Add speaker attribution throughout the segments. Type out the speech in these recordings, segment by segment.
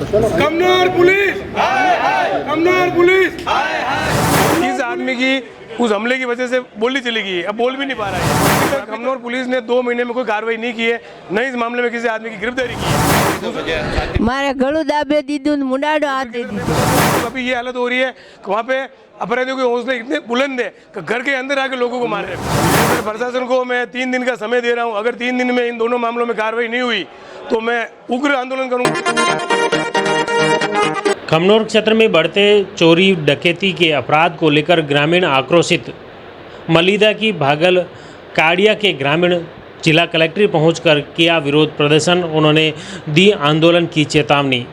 Speaker 1: कमनौर police, कमनौर police. इस आदमी की उस हमले की वजह से बोली चली गई, अब बोल भी नहीं पा रहा है। कमनौर पुलिस ने 2 महीने में कोई कार्रवाई नहीं की है, न इस मामले में किसी आदमी की गिरफ्तारी की है।
Speaker 2: मारे गलू दाबे दीदू मुंडाडो हाथ दे दीदू।
Speaker 1: अभी ये हालत हो रही है कि वहाँ पे अपराधियों के हौसले इतने बुलंद है कि घर के अंदर आके लोगों को मार रहे हैं। प्रशासन को मैं 3 दिन का समय दे रहा हूँ, अगर 3 दिन में इन दोनों मामलों में कार्रवाई नहीं हुई तो मैं उग्र आंदोलन करूँगा।
Speaker 3: खमनौर क्षेत्र में बढ़ते चोरी डकैती के अपराध को लेकर ग्रामीण आक्रोशित। मलिदा की भागल काड़िया के ग्रामीण जिला कलेक्ट्री पहुंचकर किया विरोध प्रदर्शन। उन्होंने दी आंदोलन की चेतावनी।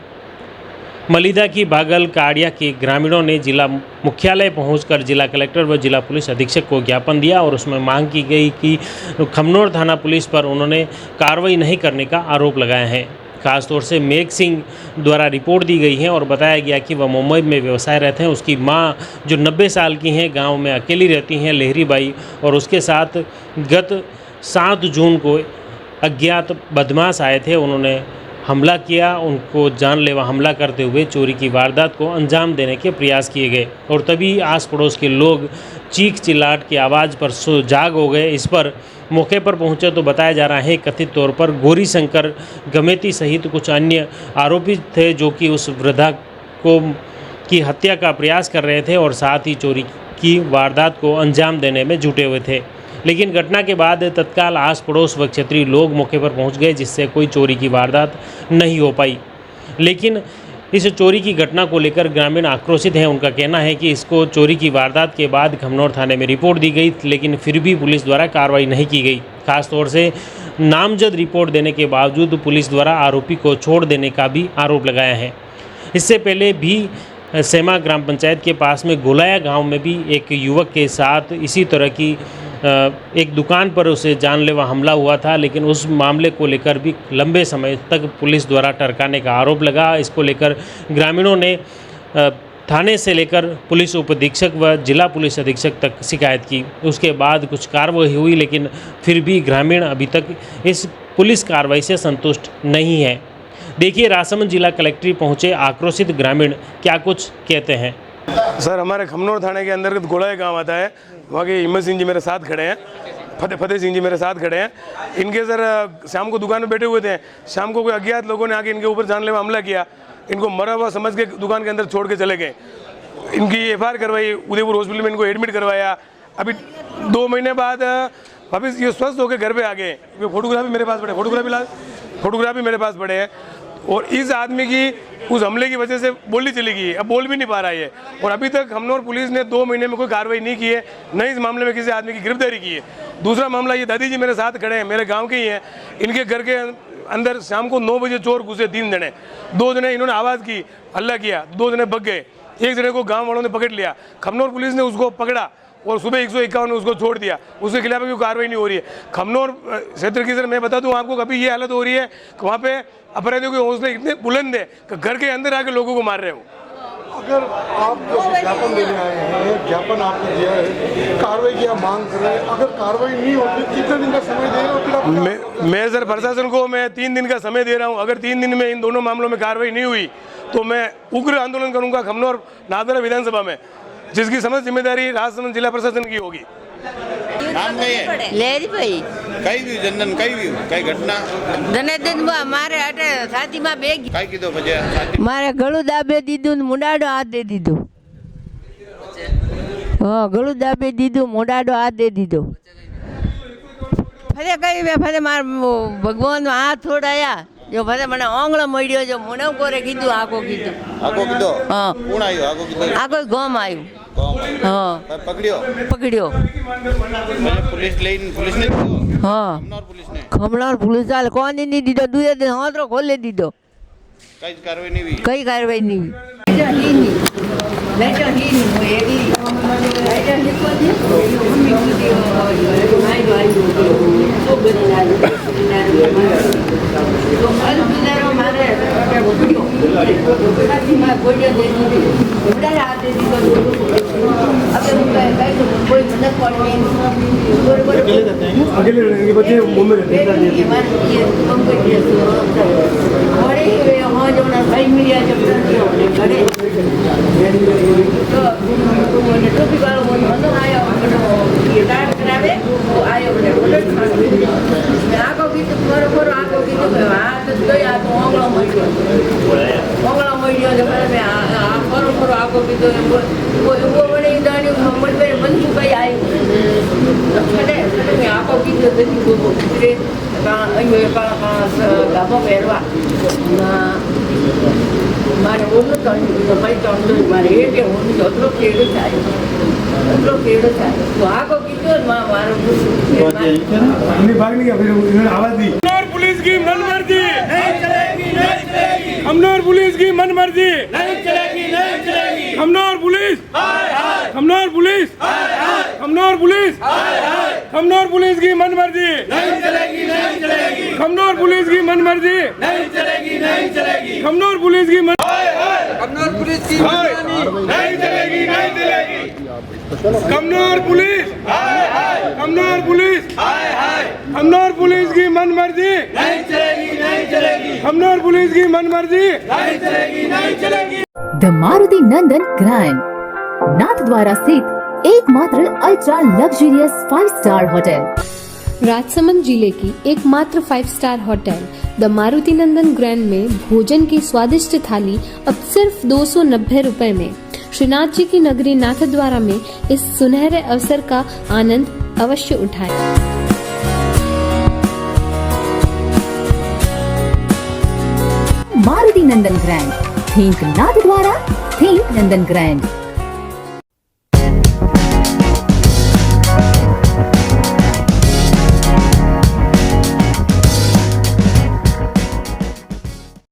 Speaker 3: मलिदा की भागल काड़िया के ग्रामीणों ने जिला मुख्यालय पहुंचकर जिला कलेक्टर व जिला पुलिस अधीक्षक को ज्ञापन दिया और उसमें मांग की गई कि खमनौर थाना पुलिस पर उन्होंने कार्रवाई नहीं करने का आरोप लगाया है। खासतौर से मेघ सिंह द्वारा रिपोर्ट दी गई है और बताया गया कि वह मुंबई में व्यवसाय रहते हैं। उसकी मां जो 90 साल की हैं, गांव में अकेली रहती हैं, लहरी बाई, और उसके साथ गत 7 जून को अज्ञात बदमाश आए थे। उन्होंने हमला किया, उनको जानलेवा हमला करते हुए चोरी की वारदात को अंजाम देने के प्रयास किए गए और तभी आस पड़ोस के लोग चीख चिल्लाहट की आवाज़ पर जाग हो गए। इस पर मौके पर पहुंचे तो बताया जा रहा है कथित तौर पर गौरी शंकर गमेती सहित कुछ अन्य आरोपी थे जो कि उस वृद्धा की हत्या का प्रयास कर रहे थे और साथ ही चोरी की वारदात को अंजाम देने में जुटे हुए थे। लेकिन घटना के बाद तत्काल आस पड़ोस व क्षेत्रीय लोग मौके पर पहुंच गए, जिससे कोई चोरी की वारदात नहीं हो पाई। लेकिन इस चोरी की घटना को लेकर ग्रामीण आक्रोशित हैं। उनका कहना है कि इसको चोरी की वारदात के बाद खमनौर थाने में रिपोर्ट दी गई, लेकिन फिर भी पुलिस द्वारा कार्रवाई नहीं की गई। खासतौर से नामजद रिपोर्ट देने के बावजूद पुलिस द्वारा आरोपी को छोड़ देने का भी आरोप लगाया है। इससे पहले भी सेमा ग्राम पंचायत के पास में गोलाया गांव में भी एक युवक के साथ इसी तरह की एक दुकान पर उसे जानलेवा हमला हुआ था, लेकिन उस मामले को लेकर भी लंबे समय तक पुलिस द्वारा टरकाने का आरोप लगा। इसको लेकर ग्रामीणों ने थाने से लेकर पुलिस उप अधीक्षक व जिला पुलिस अधीक्षक तक शिकायत की। उसके बाद कुछ कार्रवाई हुई, लेकिन फिर भी ग्रामीण अभी तक इस पुलिस कार्रवाई से संतुष्ट नहीं है। देखिए राजसमंद जिला कलेक्ट्री पहुंचे आक्रोशित ग्रामीण क्या कुछ कहते हैं।
Speaker 1: सर, हमारे खमनौर थाने के अंतर्गत गोलाया गांव आता है, वहाँ के हिम्मत सिंह जी मेरे साथ खड़े हैं, फतेह सिंह जी मेरे साथ खड़े हैं। इनके सर शाम को दुकान में बैठे हुए थे, शाम को कोई अज्ञात लोगों ने आके इनके ऊपर जानलेवा हमला किया। इनको मरा हुआ समझ के दुकान के अंदर छोड़ के चले गए। इनकी FIR करवाई, उदयपुर हॉस्पिटल में इनको एडमिट करवाया। अभी 2 महीने बाद वापस ये स्वस्थ होकर घर पे आ गए। फोटोग्राफी मेरे पास पड़े, फोटोग्राफी मेरे पास पड़े हैं। और इस आदमी की उस हमले की वजह से बोली चली गई, अब बोल भी नहीं पा रहा है। और अभी तक खमनौर पुलिस ने 2 महीने में कोई कार्रवाई नहीं की है, न इस मामले में किसी आदमी की गिरफ्तारी की है। दूसरा मामला, ये दादी जी मेरे साथ खड़े हैं, मेरे गांव के ही हैं। इनके घर के अंदर शाम को 9 बजे चोर घुसे, 3 जने। 2 जने इन्होंने आवाज़ की, हल्ला किया, 2 जने भग गए। 1 जने को गाँव वालों ने पकड़ लिया। खमनौर पुलिस ने उसको पकड़ा और सुबह 151 में उसको छोड़ दिया। उसके खिलाफ भी कार्रवाई नहीं हो रही है। खमनौर क्षेत्र की सर मैं बता दूं आपको, कभी ये हालत हो रही है कि वहाँ पे अपराधियों के हौसले इतने बुलंद है कि घर के अंदर आके लोगों को मार रहे हो।
Speaker 4: अगर आप जो ज्ञापन देने आए हैं, ज्ञापन आपने दिया है, कार्रवाई की आप मांग कर रहे हैं, अगर कार्रवाई नहीं होती कितने दिन का समय देंगे?
Speaker 1: मैं सर प्रशासन को मैं 3 दिन का समय दे रहा हूँ, अगर 3 दिन में इन दोनों मामलों में कार्रवाई नहीं हुई तो मैं उग्र आंदोलन करूँगा खमनौर नादरा विधानसभा में, जिसकी समस्त जिम्मेदारी राजसमंद जिला प्रशासन की होगी।
Speaker 5: नाम नहीं है
Speaker 2: लेरी भाई
Speaker 5: कई भी जनन कई घटना
Speaker 2: दने दिन मारे अटे छाती में बेग
Speaker 5: कई कीधो बजे
Speaker 2: मारे गळू दाबे दीदू मुंडाडो हाथ दे दीधो। हाँ, गळू दाबे दीधू मुंडाडो हाथ दे दीधो। फरे कई वे फरे मार भगवान हाथ छोड़ाया जो फरे मने ओंगळो मळ्यो जो मुने कोरे कीधु आको कीधु हाँ
Speaker 5: कौन आयो आगो कीधो
Speaker 2: आको गाम आयो हाँ पकड़ियो
Speaker 5: पुलिस ने
Speaker 2: हाँ खमनौर पुलिस वाले कौन नहीं दीदो दूसरे दिन हाथरो खोले दीदो
Speaker 5: कई कार्रवाई नहीं हुई
Speaker 4: अकेले रहेंगे बच्चे मुंबई रहते हैं।
Speaker 2: આખો કીધો ઉભો વળી દાણી મમ્મી બંધુ કઈ આવી મેં આખો કીધો નથી ઉભો કીધે ગાભો પહેરવા મારે ઓછું તણ ભાઈ તણતો મારે એ કે હું એટલો કેળો થાય તો આખો કીધો મારો
Speaker 1: आवाज दी पुलिस की मनमर्जी नहीं चलेगी नहीं चलेगी खमनोर पुलिस की मनमर्जी नहीं चलेगी नहीं चलेगी Khamnor police Khamnor police Khamnor police Khamnor police की मनमर्जी नहीं चलेगी नहीं चलेगी खमनोर पुलिस की मनमर्जी नहीं चलेगी नहीं चलेगी खमनोर पुलिस की खमनोर पुलिस की नहीं चलेगी नहीं चलेगी Khamnor police Khamnor police Khamnor police की मनमर्जी नहीं चलेगी नहीं चलेगी खमनोर पुलिस की मनमर्जी नहीं चलेगी नहीं चलेगी
Speaker 6: the Maruti Nandan grand Nathdwara स्थित एकमात्र ultra luxurious five-star hotel.
Speaker 7: Rajsamand जिले की एकमात्र 5 star hotel the Maruti Nandan grand में भोजन की स्वादिष्ट थाली अब सिर्फ 290 रुपए में। श्रीनाथ जी की नगरी नाथद्वारा में इस सुनहरे अवसर का आनंद अवश्य उठाएं।
Speaker 6: मारुति नंदन ग्रैंड, थिंक नाथद्वारा, थिंक नंदन ग्रैंड।